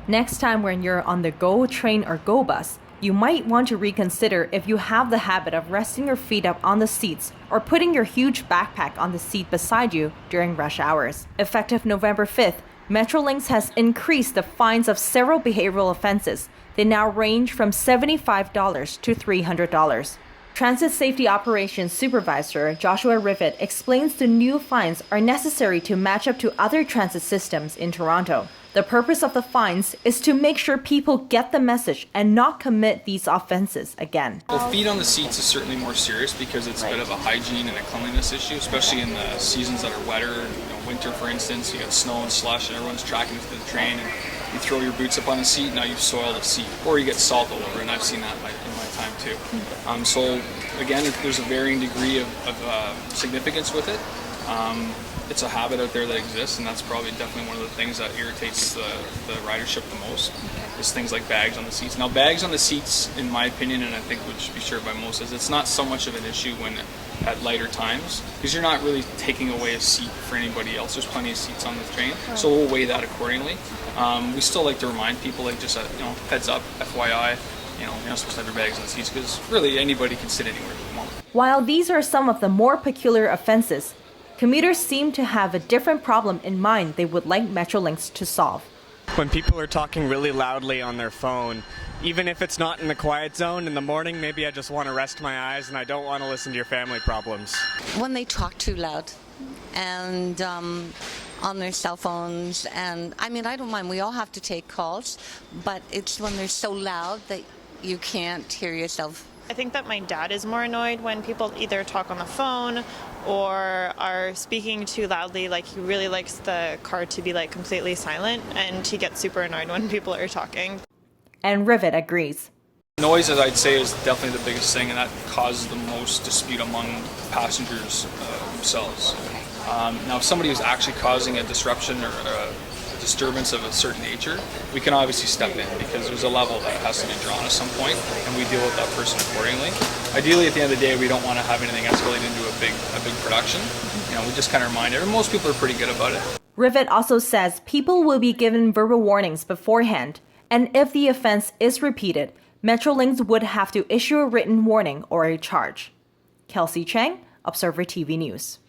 Next time when you're on the GO train or GO bus, you might want to reconsider if you have the habit of resting your feet up on the seats or putting your huge backpack on the seat beside you during rush hours. Effective November 5th, Metrolinx has increased the fines of several behavioral offenses. They now range from $75 to $300. Transit Safety Operations Supervisor Joshua Rivet explains the new fines are necessary to match up to other transit systems in Toronto. The purpose of the fines is to make sure people get the message and not commit these offenses again. Well, feet on the seats is certainly more serious because it's a bit of a hygiene and a cleanliness issue, especially in the seasons that are wetter. Winter, for instance, you got snow and slush and everyone's tracking through the train, and you throw your boots up on the seat, now you've soiled the seat. Or you get salt all over, and I've seen that in my time too. So again, there's a varying degree of significance with it. It's a habit out there that exists, and that's probably definitely one of the things that irritates the ridership the most, is things like bags on the seats. Now, bags on the seats, in my opinion, and I think would be shared by most, is it's not so much of an issue when at lighter times, because you're not really taking away a seat for anybody else. There's plenty of seats on the train, so we'll weigh that accordingly. We still like to remind people, like, just heads up, FYI, you're not supposed to have your bags on the seats, because really anybody can sit anywhere they want. While these are some of the more peculiar offenses, commuters seem to have a different problem in mind they would like Metrolinx to solve. When people are talking really loudly on their phone, even if it's not in the quiet zone in the morning, maybe I just want to rest my eyes and I don't want to listen to your family problems. When they talk too loud and on their cell phones, and I mean, I don't mind, we all have to take calls, but it's when they're so loud that you can't hear yourself. I think that my dad is more annoyed when people either talk on the phone or are speaking too loudly. Like, he really likes the car to be like completely silent, and he gets super annoyed when people are talking. And Rivet agrees. Noise, as I'd say, is definitely the biggest thing, and that causes the most dispute among passengers themselves. Now, if somebody is actually causing a disruption or a disturbance of a certain nature, we can obviously step in, because there's a level that has to be drawn at some point, and we deal with that person accordingly. Ideally, at the end of the day, we don't want to have anything escalate into a big production. We just kind of remind everyone. Most people are pretty good about it. Rivet also says people will be given verbal warnings beforehand, and if the offense is repeated, Metrolinx would have to issue a written warning or a charge. Kelsey Chang, Observer TV News.